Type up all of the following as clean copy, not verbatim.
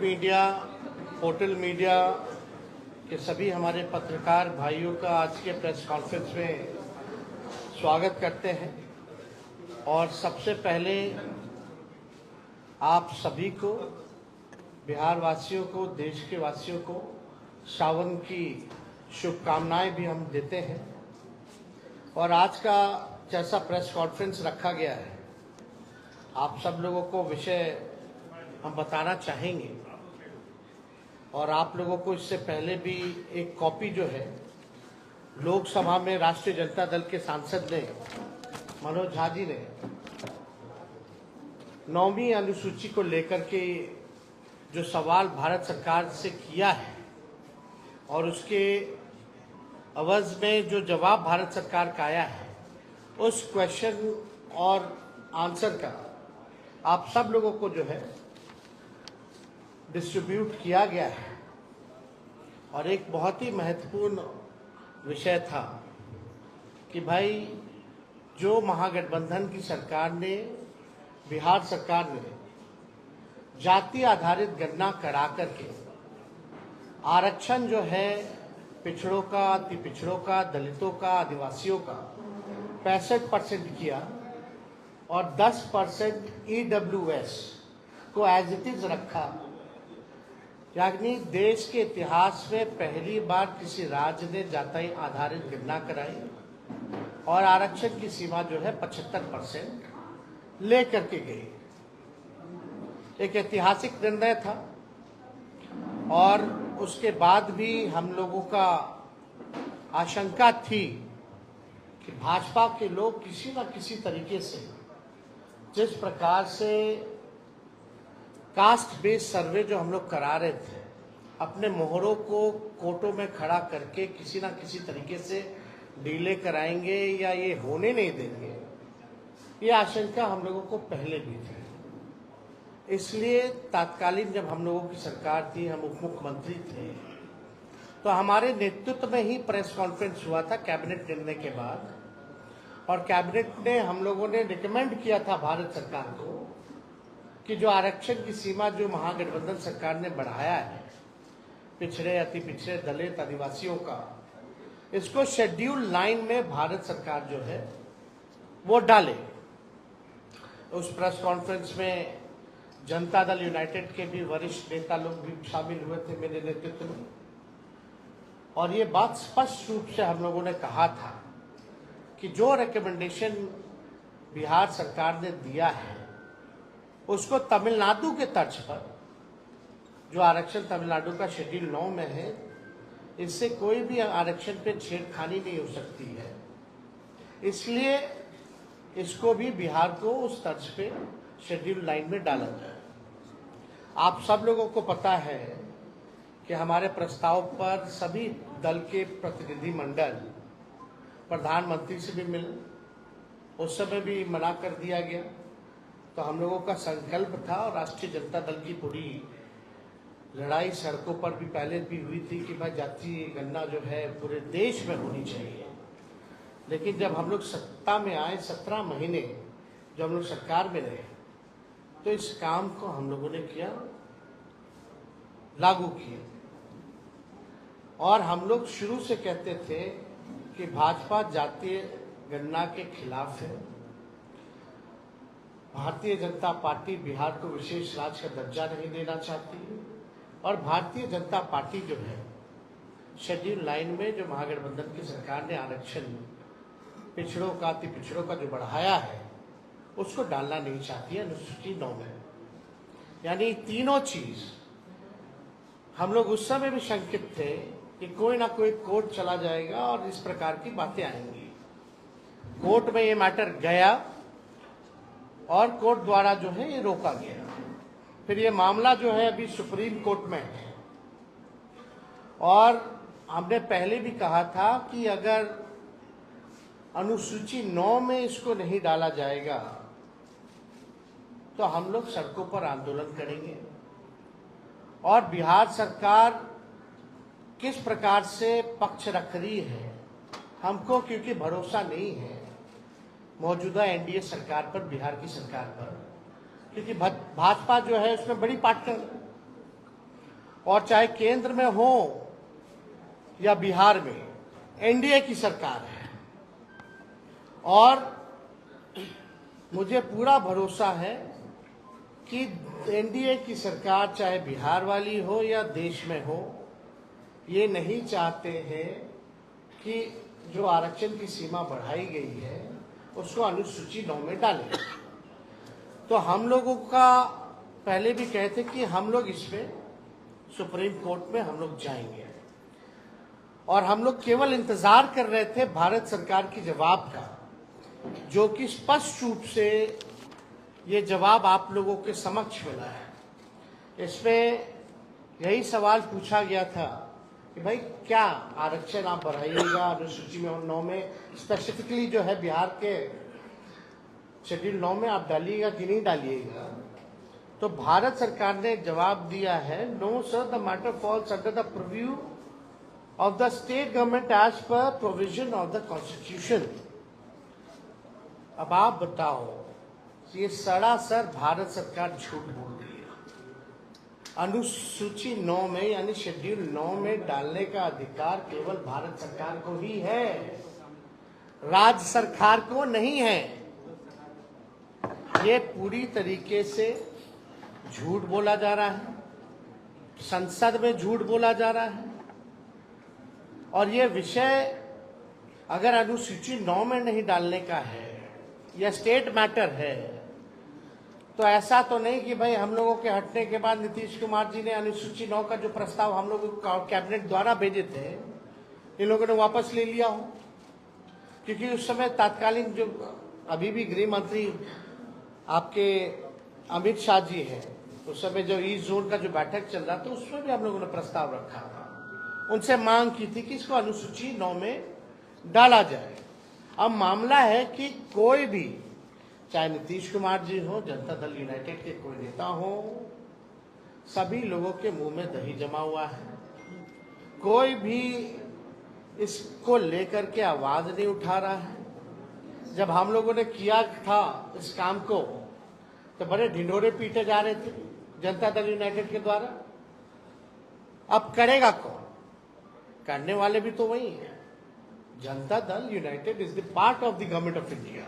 Media, portal media के सभी हमारे पत्रकार भाइयों का आज के प्रेस कॉन्फ्रेंस में स्वागत करते हैं। और सबसे पहले आप सभी को, बिहार वासियों को, देश के वासियों को सावन की शुभकामनाएं भी हम देते हैं। और आज का जैसा प्रेस कॉन्फ्रेंस रखा गया है, आप सब लोगों को विषय हम बताना चाहेंगे। और आप लोगों को इससे पहले भी एक कॉपी जो है लोकसभा में राष्ट्रीय जनता दल के सांसद ने, मनोज झा जी ने 9वीं अनुसूची को लेकर के जो सवाल भारत सरकार से किया है और उसके अवज में जो जवाब भारत सरकार का आया है, उस क्वेश्चन और आंसर का आप सब लोगों को जो है डिस्ट्रीब्यूट किया गया है। और एक बहुत ही महत्वपूर्ण विषय था कि भाई जो महागठबंधन की सरकार ने, बिहार सरकार ने जाति आधारित गणना करा करके आरक्षण जो है पिछड़ों का, अति पिछड़ों का, दलितों का, आदिवासियों का 65% किया और 10% EWS को एज इट इज रखा। यानी देश के इतिहास में पहली बार किसी राज्य ने जाति आधारित गणना कराई और आरक्षण की सीमा जो है 75% लेकर के गई। एक ऐतिहासिक निर्णय था। और उसके बाद भी हम लोगों का आशंका थी कि भाजपा के लोग किसी न किसी तरीके से, जिस प्रकार से कास्ट बेस्ड सर्वे जो हम लोग करा रहे थे, अपने मोहरों को कोर्टों में खड़ा करके किसी न किसी तरीके से डीले कराएंगे या ये होने नहीं देंगे, ये आशंका हम लोगों को पहले भी थी। इसलिए तात्कालीन जब हम लोगों की सरकार थी, हम उप मुख्यमंत्री थे, तो हमारे नेतृत्व में ही प्रेस कॉन्फ्रेंस हुआ था कैबिनेट निर्णय के बाद। और कैबिनेट ने, हम लोगों ने रिकमेंड किया था भारत सरकार को कि जो आरक्षण की सीमा जो महागठबंधन सरकार ने बढ़ाया है पिछड़े, अति पिछड़े, दलित, आदिवासियों का, इसको शेड्यूल 9 में भारत सरकार जो है वो डाले। उस प्रेस कॉन्फ्रेंस में जनता दल यूनाइटेड के भी वरिष्ठ नेता लोग भी शामिल हुए थे मेरे नेतृत्व में। और ये बात स्पष्ट रूप से हम लोगों ने कहा था कि जो रिकमेंडेशन बिहार सरकार ने दिया है उसको तमिलनाडु के तर्ज पर, जो आरक्षण तमिलनाडु का शेड्यूल 9 में है, इससे कोई भी आरक्षण पे छेड़खानी नहीं हो सकती है। इसलिए इसको भी बिहार को उस तर्ज पे शेड्यूल 9 में डाला जाए। आप सब लोगों को पता है कि हमारे प्रस्ताव पर सभी दल के प्रतिनिधि मंडल प्रधानमंत्री से भी मिले, उस समय भी मना कर दिया गया। तो हम लोगों का संकल्प था और राष्ट्रीय जनता दल की पूरी लड़ाई सड़कों पर भी पहले भी हुई थी कि भाई जातीय गणना जो है पूरे देश में होनी चाहिए। लेकिन जब हम लोग सत्ता में आए, 17 महीने जब हम लोग सरकार में रहे, तो इस काम को हम लोगों ने किया, लागू किया। और हम लोग शुरू से कहते थे कि भाजपा जातीय गणना के खिलाफ है। भारतीय जनता पार्टी बिहार को विशेष राज्य का दर्जा नहीं देना चाहती है। और भारतीय जनता पार्टी जो है शेड्यूल 9 में जो महागठबंधन की सरकार ने आरक्षण पिछड़ों का, अति पिछड़ों का जो बढ़ाया है, उसको डालना नहीं चाहती है अनुसूची 9 में। यानी तीनों चीज हम लोग उस समय भी शंकित थे कि कोई ना कोई कोर्ट चला जाएगा और इस प्रकार की बातें आएंगी। कोर्ट में ये मैटर गया और कोर्ट द्वारा जो है ये रोका गया। फिर ये मामला जो है अभी सुप्रीम कोर्ट में है। और हमने पहले भी कहा था कि अगर अनुसूची 9 में इसको नहीं डाला जाएगा तो हम लोग सड़कों पर आंदोलन करेंगे। और बिहार सरकार किस प्रकार से पक्ष रख रही है हमको, क्योंकि भरोसा नहीं है मौजूदा एनडीए सरकार पर, बिहार की सरकार पर, क्योंकि भाजपा जो है उसमें बड़ी पार्टनर, और चाहे केंद्र में हो या बिहार में, एनडीए की सरकार है। और मुझे पूरा भरोसा है कि एनडीए की सरकार चाहे बिहार वाली हो या देश में हो, ये नहीं चाहते हैं कि जो आरक्षण की सीमा बढ़ाई गई है उसको अनुसूची 9 में डालें। तो हम लोगों का पहले भी कहे थे कि हम लोग इसमें सुप्रीम कोर्ट में हम लोग जाएंगे, और हम लोग केवल इंतजार कर रहे थे भारत सरकार की जवाब का, जो कि स्पष्ट रूप से ये जवाब आप लोगों के समक्ष मिला है। इसमें यही सवाल पूछा गया था कि भाई क्या आरक्षण आप बढ़ाइएगा अनुसूची में 9 में, स्पेसिफिकली जो है बिहार के शेड्यूल 9 में आप डालिएगा कि नहीं डालिएगा। तो भारत सरकार ने जवाब दिया है, no sir, the matter falls under the preview of the state government as per provision of the constitution. अब आप बताओ, ये सरासर भारत सरकार झूठ बोल रही है। अनुसूची 9 में यानी शेड्यूल 9 में डालने का अधिकार केवल भारत सरकार को ही है, राज्य सरकार को नहीं है। ये पूरी तरीके से झूठ बोला जा रहा है, संसद में झूठ बोला जा रहा है। और ये विषय अगर अनुसूची 9 में नहीं डालने का है या स्टेट मैटर है, तो ऐसा तो नहीं कि भाई हम लोगों के हटने के बाद नीतीश कुमार जी ने अनुसूची 9 का जो प्रस्ताव हम लोग कैबिनेट द्वारा भेजे थे, इन लोगों ने वापस ले लिया हो। क्योंकि उस समय तत्कालीन जो अभी भी गृह मंत्री आपके अमित शाह जी हैं, उस समय जो ईस्ट जोन का जो बैठक चल रहा था उसमें भी हम लोगों ने प्रस्ताव रखा था, उनसे मांग की थी कि इसको अनुसूची 9 में डाला जाए। अब मामला है कि कोई भी, चाहे नीतीश कुमार जी हो, जनता दल यूनाइटेड के कोई नेता हो, सभी लोगों के मुंह में दही जमा हुआ है। कोई भी इसको लेकर के आवाज नहीं उठा रहा है। जब हम लोगों ने किया था इस काम को तो बड़े ढिंढोरे पीटे जा रहे थे जनता दल यूनाइटेड के द्वारा। अब करेगा कौन? करने वाले भी तो वही है। Janata Dal United is the part of the government of India.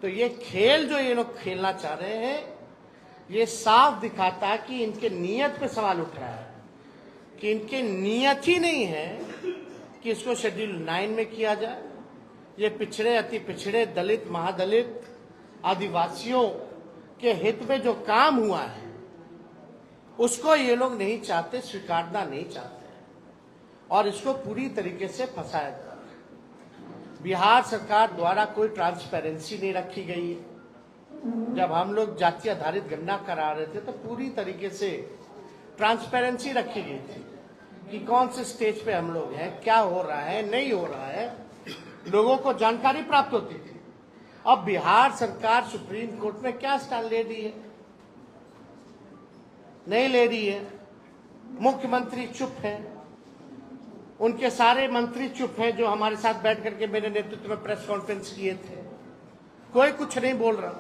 तो ये खेल जो ये लोग खेलना चाह रहे हैं, ये साफ दिखाता है कि इनके नियत पे सवाल उठ रहा है, कि इनके नियत ही नहीं है कि इसको शेड्यूल 9 में किया जाए। ये पिछड़े, अति पिछड़े, दलित, महादलित, आदिवासियों के हित में जो काम हुआ है उसको ये लोग नहीं चाहते, स्वीकारना नहीं चाहते, और इसको पूरी तरीके से फंसाया जा रहा है। बिहार सरकार द्वारा कोई ट्रांसपेरेंसी नहीं रखी गई है। जब हम लोग जाति आधारित गणना करा रहे थे तो पूरी तरीके से ट्रांसपेरेंसी रखी गई थी कि कौन से स्टेज पे हम लोग हैं, क्या हो रहा है, नहीं हो रहा है, लोगों को जानकारी प्राप्त होती थी। अब बिहार सरकार सुप्रीम कोर्ट में क्या स्टैंड ले रही है? नहीं ले रही है। मुख्यमंत्री चुप है, उनके सारे मंत्री चुप हैं जो हमारे साथ बैठ करके मेरे नेतृत्व में प्रेस कॉन्फ्रेंस किए थे, कोई कुछ नहीं बोल रहा।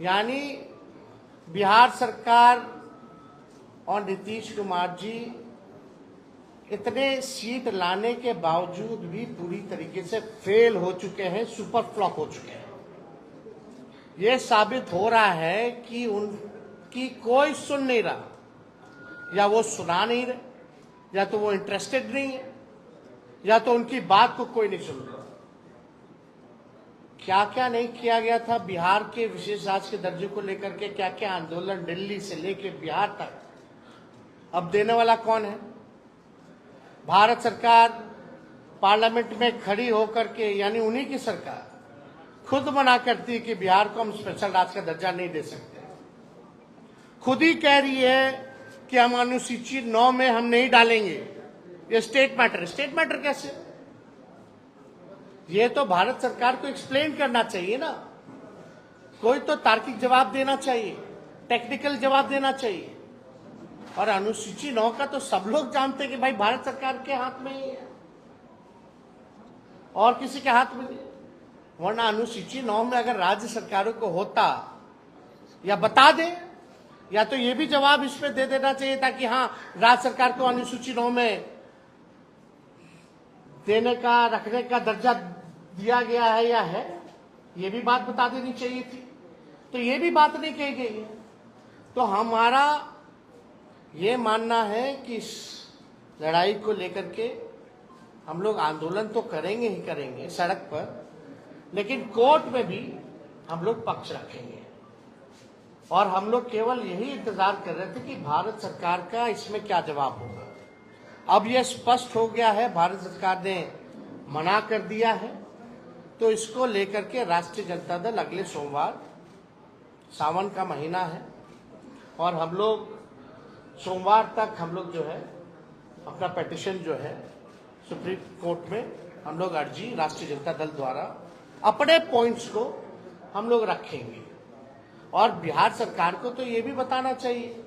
यानी बिहार सरकार और नीतीश कुमार जी इतने सीट लाने के बावजूद भी पूरी तरीके से फेल हो चुके हैं, सुपर फ्लॉप हो चुके हैं। ये साबित हो रहा है कि उनकी कोई सुन नहीं रहा, या वो सुना नहीं रहे, या तो वो इंटरेस्टेड नहीं है, या तो उनकी बात को कोई नहीं सुन रहा। क्या क्या नहीं किया गया था बिहार के विशेष राज्य के दर्जे को लेकर के, क्या क्या आंदोलन दिल्ली से लेकर बिहार तक। अब देने वाला कौन है? भारत सरकार पार्लियामेंट में खड़ी होकर के, यानी उन्हीं की सरकार खुद मना करती है कि बिहार को हम स्पेशल राज्य का दर्जा नहीं दे सकते। खुद ही कह रही है कि हम अनुसूची 9 में हम नहीं डालेंगे, ये स्टेट मैटर। स्टेट मैटर कैसे? ये तो भारत सरकार को एक्सप्लेन करना चाहिए ना, कोई तो तार्किक जवाब देना चाहिए, टेक्निकल जवाब देना चाहिए। और अनुसूची 9 का तो सब लोग जानते हैं कि भाई भारत सरकार के हाथ में ही है, और किसी के हाथ में नहीं। वरना अनुसूची 9 में अगर राज्य सरकारों को होता, या बता दे, या तो ये भी जवाब इसमें दे देना चाहिए था कि हाँ, राज्य सरकार को अनुसूची 9 में देने का, रखने का दर्जा दिया गया है या है, ये भी बात बता देनी चाहिए थी। तो ये भी बात नहीं कही गई है। तो हमारा ये मानना है कि इस लड़ाई को लेकर के हम लोग आंदोलन तो करेंगे ही करेंगे सड़क पर, लेकिन कोर्ट में भी हम लोग पक्ष रखेंगे। और हम लोग केवल यही इंतजार कर रहे थे कि भारत सरकार का इसमें क्या जवाब होगा। अब यह स्पष्ट हो गया है, भारत सरकार ने मना कर दिया है, तो इसको लेकर के राष्ट्रीय जनता दल अगले सोमवार, सावन का महीना है, और हम लोग सोमवार तक हम लोग जो है अपना पिटीशन जो है सुप्रीम कोर्ट में हम लोग अर्जी राष्ट्रीय जनता दल द्वारा अपने पॉइंट्स को हम लोग रखेंगे। और बिहार सरकार को तो ये भी बताना चाहिए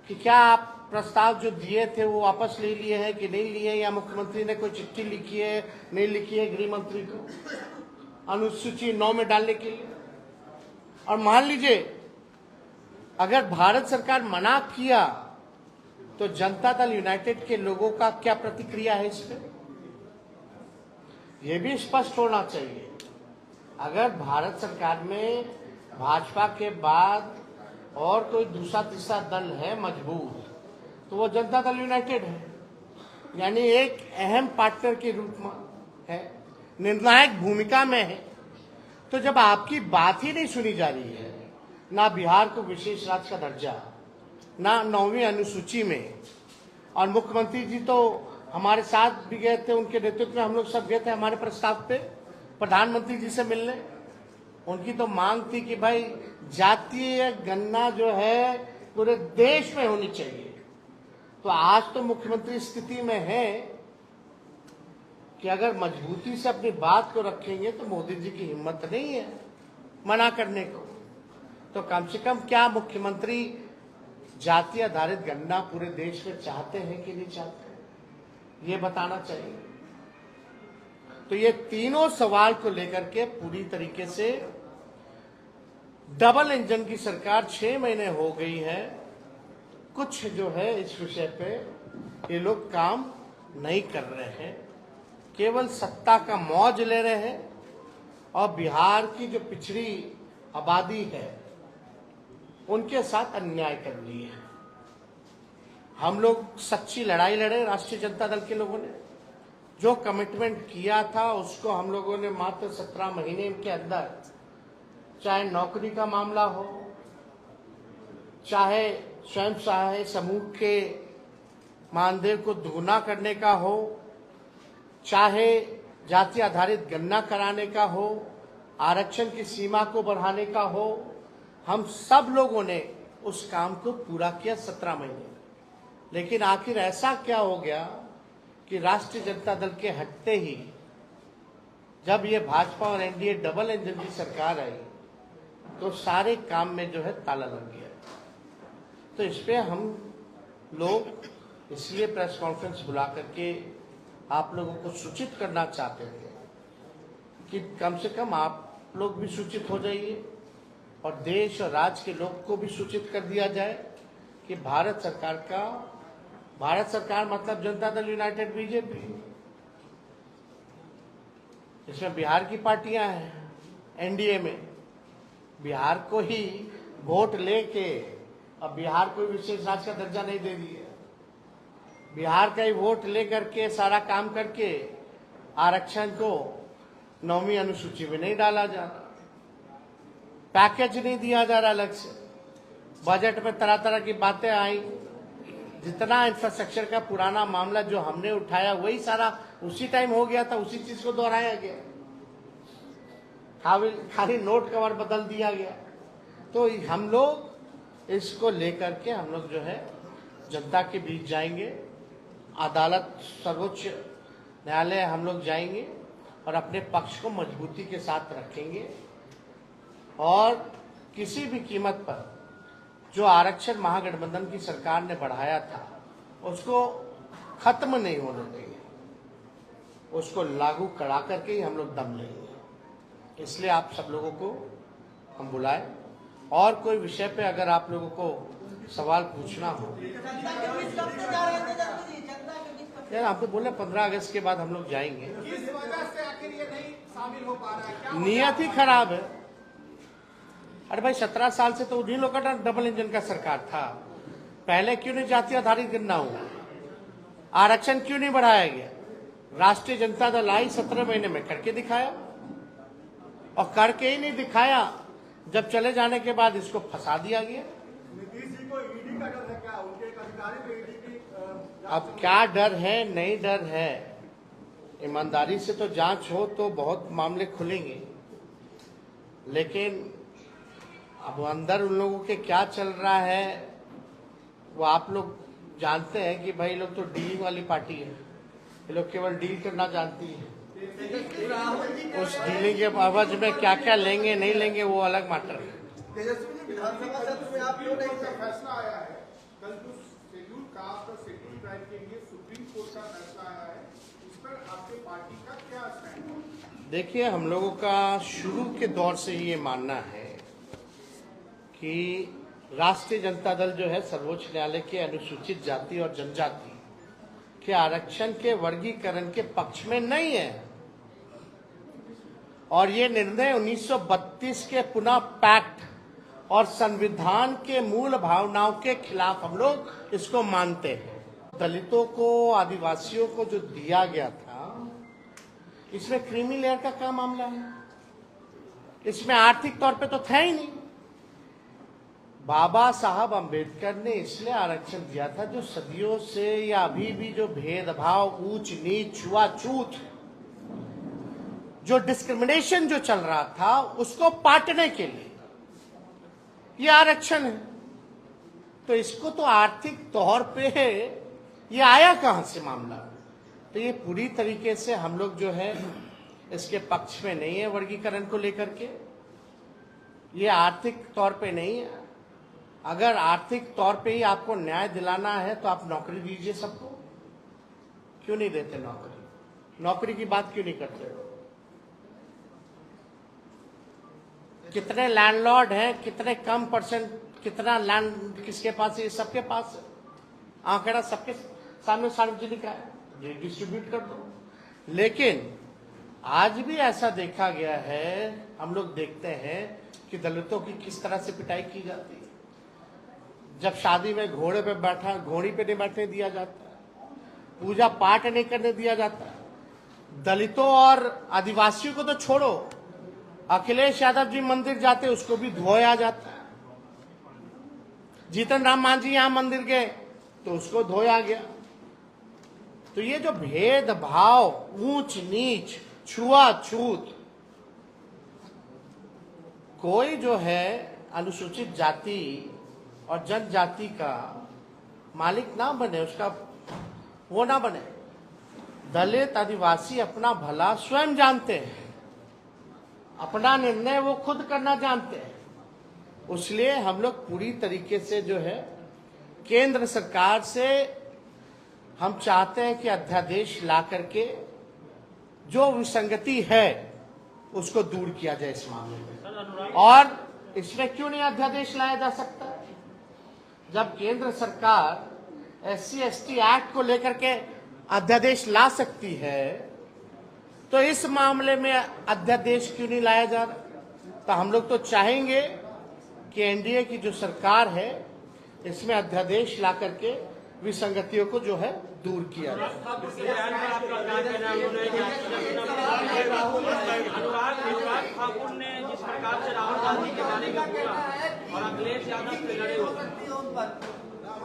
कि क्या आप प्रस्ताव जो दिए थे वो वापस ले लिए हैं कि नहीं लिए, या मुख्यमंत्री ने कोई चिट्ठी लिखी है, नहीं लिखी है गृह मंत्री को अनुसूची 9 में डालने के लिए। और मान लीजिए अगर भारत सरकार मना किया तो जनता दल यूनाइटेड के लोगों का क्या प्रतिक्रिया है इस पर, यह भी स्पष्ट होना चाहिए। अगर भारत सरकार में भाजपा के बाद और कोई दूसरा तीसरा दल है मजबूत, तो वो जनता दल यूनाइटेड है, यानी एक अहम पार्टनर के रूप में है, निर्णायक भूमिका में है। तो जब आपकी बात ही नहीं सुनी जा रही है, ना बिहार को विशेष राज्य का दर्जा, ना 9वीं अनुसूची में, और मुख्यमंत्री जी तो हमारे साथ भी गए थे, उनके नेतृत्व में हम लोग सब गए थे हमारे प्रस्ताव पे प्रधानमंत्री जी से मिलने। उनकी तो मांग थी कि भाई जातीय गणना जो है पूरे देश में होनी चाहिए। तो आज तो मुख्यमंत्री स्थिति में है कि अगर मजबूती से अपनी बात को रखेंगे तो मोदी जी की हिम्मत नहीं है मना करने को। तो कम से कम क्या मुख्यमंत्री जाति आधारित गणना पूरे देश में चाहते हैं कि नहीं चाहते, ये बताना चाहिए। तो ये तीनों सवाल को लेकर के पूरी तरीके से डबल इंजन की सरकार 6 महीने हो गई है, कुछ जो है इस विषय पे ये लोग काम नहीं कर रहे हैं, केवल सत्ता का मौज ले रहे हैं। और बिहार की जो पिछड़ी आबादी है उनके साथ अन्याय कर रही है। हम लोग सच्ची लड़ाई लड़े, राष्ट्रीय जनता दल के लोगों ने जो कमिटमेंट किया था उसको हम लोगों ने मात्र 17 महीने के अंदर, चाहे नौकरी का मामला हो, चाहे स्वयं सहायता समूह के मानदेय को दुगुना करने का हो, चाहे जाति आधारित गणना कराने का हो, आरक्षण की सीमा को बढ़ाने का हो, हम सब लोगों ने उस काम को पूरा किया 17 महीने। लेकिन आखिर ऐसा क्या हो गया कि राष्ट्रीय जनता दल के हटते ही जब ये भाजपा और एनडीए डबल इंजन की सरकार आई तो सारे काम में जो है ताला लग गया। तो इस पे हम लोग इसलिए प्रेस कॉन्फ्रेंस बुला करके आप लोगों को सूचित करना चाहते थे कि कम से कम आप लोग भी सूचित हो जाइए और देश और राज्य के लोग को भी सूचित कर दिया जाए कि भारत सरकार मतलब जनता दल यूनाइटेड बीजेपी, इसमें बिहार की पार्टियां हैं एनडीए में, बिहार को ही वोट लेके अब बिहार को विशेष राज्य का दर्जा नहीं दे दिया, बिहार का ही वोट लेकर के सारा काम करके आरक्षण को 9वीं अनुसूची में नहीं डाला जा रहा, पैकेज नहीं दिया जा रहा अलग से। बजट में तरह तरह की बातें आई, जितना इंफ्रास्ट्रक्चर का पुराना मामला जो हमने उठाया वही सारा उसी टाइम हो गया था, उसी चीज को दोहराया गया, खाली नोट कवर बदल दिया गया। तो हम लोग इसको लेकर के हम लोग जो है जनता के बीच जाएंगे, अदालत सर्वोच्च न्यायालय हम लोग जाएंगे और अपने पक्ष को मजबूती के साथ रखेंगे और किसी भी कीमत पर जो आरक्षण महागठबंधन की सरकार ने बढ़ाया था उसको खत्म नहीं होने देंगे, उसको लागू करा करके ही हम लोग दम लेंगे। इसलिए आप सब लोगों को हम बुलाए और कोई विषय पे अगर आप लोगों को सवाल पूछना हो। यार आपको बोले 15 अगस्त के बाद हम लोग जाएंगे। किस वजह से आखिर ये नहीं शामिल हो पा रहा है? क्या नियत ही खराब है। अरे भाई 17 साल से तो उन्हीं लोग का डबल इंजन का सरकार था। पहले क्यों नहीं जाति आधारित गिनना हुआ? आरक्षण क्यों नहीं बढ़ाया गया? राष्ट्रीय जनता दल आई 17 महीने में करके दिखाया, और करके ही नहीं दिखाया, जब चले जाने के बाद इसको फंसा दिया गया। नीतीश जी को ईडी का डर है क्या? उनके एक अधिकारी पे ईडी की अब क्या डर है? नहीं डर है। ईमानदारी से तो जांच हो तो बहुत मामले खुलेंगे, लेकिन अब अंदर उन लोगों के क्या चल रहा है वो आप लोग जानते हैं कि भाई लोग तो डीलिंग वाली पार्टी है। ये लोग केवल डील करना जानती है। उस डीलिंग के एवज में क्या क्या लेंगे नहीं लेंगे वो अलग मैटर है। तेजस्वी विधानसभा सत्र में आप क्यों नहीं? फैसला आया है कल जो शेड्यूल कास्ट और शेड्यूल ट्राइब के लिए सुप्रीम कोर्ट का फैसला आया है, उस पर आपके पार्टी का क्या स्टैंड है? देखिए, हम लोगों का शुरू के दौर से ये मानना है कि राष्ट्रीय जनता दल जो है सर्वोच्च न्यायालय के अनुसूचित जाति और जनजाति के आरक्षण के वर्गीकरण के पक्ष में नहीं है, और ये निर्णय 1932 के पुनः पैक्ट और संविधान के मूल भावनाओं के खिलाफ हम लोग इसको मानते हैं। दलितों को, आदिवासियों को जो दिया गया था, इसमें क्रीमी लेयर का क्या मामला है? इसमें आर्थिक तौर पे तो था ही नहीं। बाबा साहब अंबेडकर ने इसलिए आरक्षण दिया था जो सदियों से या अभी भी जो भेदभाव, ऊंच नीच, छुआछूत, जो डिस्क्रिमिनेशन जो चल रहा था उसको पाटने के लिए ये आरक्षण है। तो इसको तो आर्थिक तौर पे ये आया कहां से मामला? तो ये पूरी तरीके से हम लोग जो है इसके पक्ष में नहीं है। वर्गीकरण को लेकर के ये आर्थिक तौर पे नहीं है। अगर आर्थिक तौर पे ही आपको न्याय दिलाना है तो आप नौकरी दीजिए सबको। क्यों नहीं देते नौकरी? नौकरी की बात क्यों नहीं करते? कितने लैंडलॉर्ड हैं, कितने कम परसेंट, कितना लैंड किसके पास है? ये सबके पास है। आंकड़ा सबके सामने सार्वजनिक है, ये डिस्ट्रीब्यूट कर दो। लेकिन आज भी ऐसा देखा गया है, हम लोग देखते हैं कि दलितों की किस तरह से पिटाई की जाती है। जब शादी में घोड़ी पे नहीं बैठने दिया जाता, पूजा पाठ नहीं करने दिया जाता। दलितों और आदिवासियों को तो छोड़ो, अखिलेश यादव जी मंदिर जाते उसको भी धोया जाता है। जीतन राम मांझी यहां मंदिर गए तो उसको धोया गया। तो ये जो भेदभाव, ऊंच नीच, छुआछूत, कोई जो है अनुसूचित जाति और जनजाति का मालिक ना बने, उसका वो ना बने। दलित, आदिवासी अपना भला स्वयं जानते हैं, अपना निर्णय वो खुद करना जानते हैं। इसलिए हम लोग पूरी तरीके से जो है केंद्र सरकार से हम चाहते हैं कि अध्यादेश ला करके जो विसंगति है उसको दूर किया जाए इस मामले में। और इसमें क्यों नहीं अध्यादेश लाया जा सकता? जब केंद्र सरकार SC/ST एक्ट को लेकर के अध्यादेश ला सकती है तो इस मामले में अध्यादेश क्यों नहीं लाया जा रहा? तो हम लोग तो चाहेंगे कि एनडीए की जो सरकार है इसमें अध्यादेश ला करके विसंगतियों को जो है दूर किया जाए। अनुराग ठाकुर ने जिस प्रकार से राहुल गांधी के जाने का बोला और अखिलेश यादव से लड़े हो,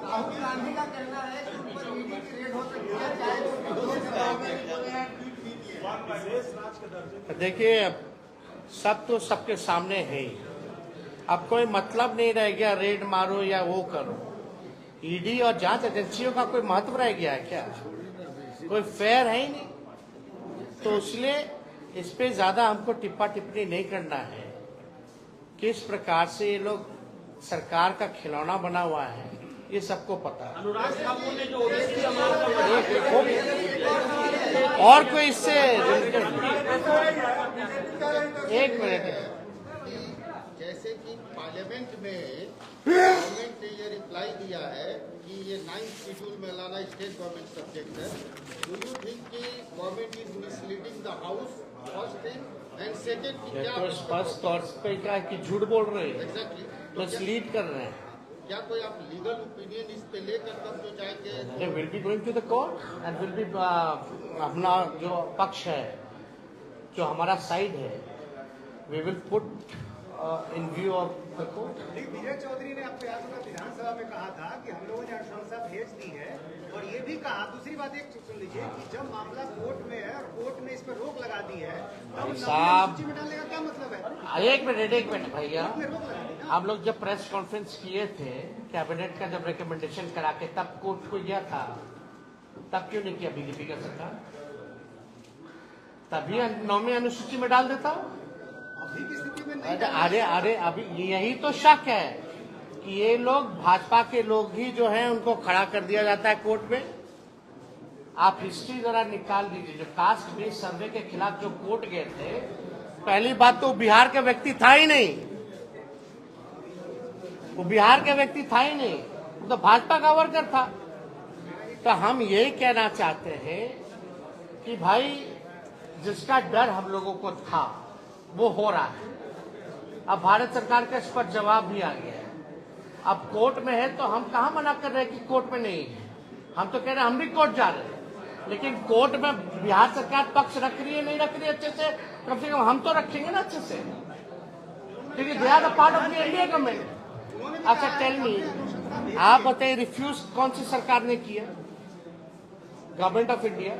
राहुल गांधी का कहना है कि ऊपर ईडी की रेड हो सकती है। देखिए, अब सब तो सबके सामने है ही। अब कोई मतलब नहीं रह गया रेड मारो या वो करो। ईडी और जांच एजेंसियों का कोई महत्व रह गया है क्या? कोई फेयर है ही नहीं। तो इसलिए इस पे ज्यादा हमको टिप्पा टिप्पणी नहीं करना है। किस प्रकार से ये लोग सरकार का खिलौना बना हुआ है ये सबको पता है। अनुराग ठाकुर ने जो ओबीसी समाज का और कोई इससे एक मिनट, जैसे कि पार्लियामेंट में गवर्नमेंट ने ये रिप्लाई दिया है कि ये 9th शेड्यूल में लाना स्टेट गवर्नमेंट सब्जेक्ट है। डू यू थिंक कि government is misleading the house, first thing, and second कि क्या तो स्पष्ट तौर पे क्या है कि झूठ बोल रहे हैं, एग्जैक्टली मिसलीड कर रहे हैं। क्या कोई आप लीगल ओपिनियन इस पे लेकर तब जो जाएंगे? They will be going to the court and will be अपना जो पक्ष है, जो हमारा साइड है, we will put in view of the court. विजय चौधरी ने आपको याद होगा विधानसभा में कहा था कि हम लोगों ने अनुशंसा भेज दी है, और ये भी कहा, दूसरी बात एक सुन लीजिए कि जब मामला कोर्ट में है और कोर्ट ने इस पर रोक लगा दी है, तब साहब सूची में डालने का क्या मतलब है? एक मिनट भैया, कोर्ट ने रोक लगा दी ना। हम लोग जब प्रेस कॉन्फ्रेंस किए थे कैबिनेट का, जब रिकमेंडेशन करा के तब कोर्ट को गया था, तब क्यों नहीं किया बीजेपी का सरकार? तभी 9वीं अनुसूची में डाल देता। अभी की स्थिति में नहीं अरे अभी यही तो शक है कि ये लोग भाजपा के लोग ही जो हैं उनको खड़ा कर दिया जाता है कोर्ट में। आप हिस्ट्री जरा निकाल दीजिए, जो कास्ट बेस्ड सर्वे के खिलाफ जो कोर्ट गए थे, पहली बात तो बिहार का व्यक्ति था ही नहीं, वो बिहार का व्यक्ति था ही नहीं, वो तो भाजपा का वर्कर था। तो हम यही कहना चाहते हैं कि भाई जिसका डर हम लोगों को था वो हो रहा है। अब भारत सरकार का इस पर जवाब भी आ गया है। अब कोर्ट में है तो हम कहाँ मना कर रहे हैं कि कोर्ट में नहीं है, हम तो कह रहे हैं हम भी कोर्ट जा रहे हैं, लेकिन कोर्ट में बिहार सरकार पक्ष रख रही है नहीं रख रही है अच्छे से, कम से कम हम तो रखेंगे ना अच्छे से, क्योंकि they are the part of the India government. अच्छा टेल मी, आप बताइए रिफ्यूज कौन सी सरकार ने किया? Government of India.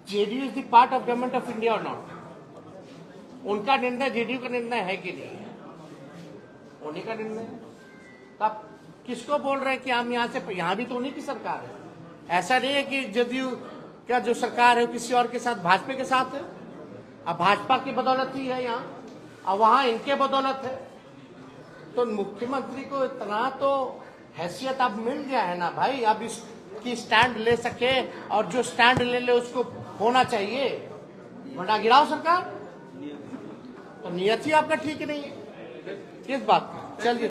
JDU is the part of government of India और नॉट? उनका निर्णय जेडीयू का निर्णय है कि नहीं है? उन्हीं का निर्णय। तो आप किसको बोल रहे हैं कि हम यहाँ से, यहाँ भी तो उन्हीं की सरकार है। ऐसा नहीं है कि जेडीयू क्या जो सरकार है किसी और के साथ, भाजपा के साथ है। अब भाजपा की बदौलत ही है यहाँ, अब वहां इनके बदौलत है। तो मुख्यमंत्री को इतना तो हैसियत अब मिल गया है ना भाई, अब इसकी स्टैंड ले सके, और जो स्टैंड ले उसको होना चाहिए, वरना गिराओ सरकार। तो नियत ही आपका ठीक नहीं है किस बात का। चलिए।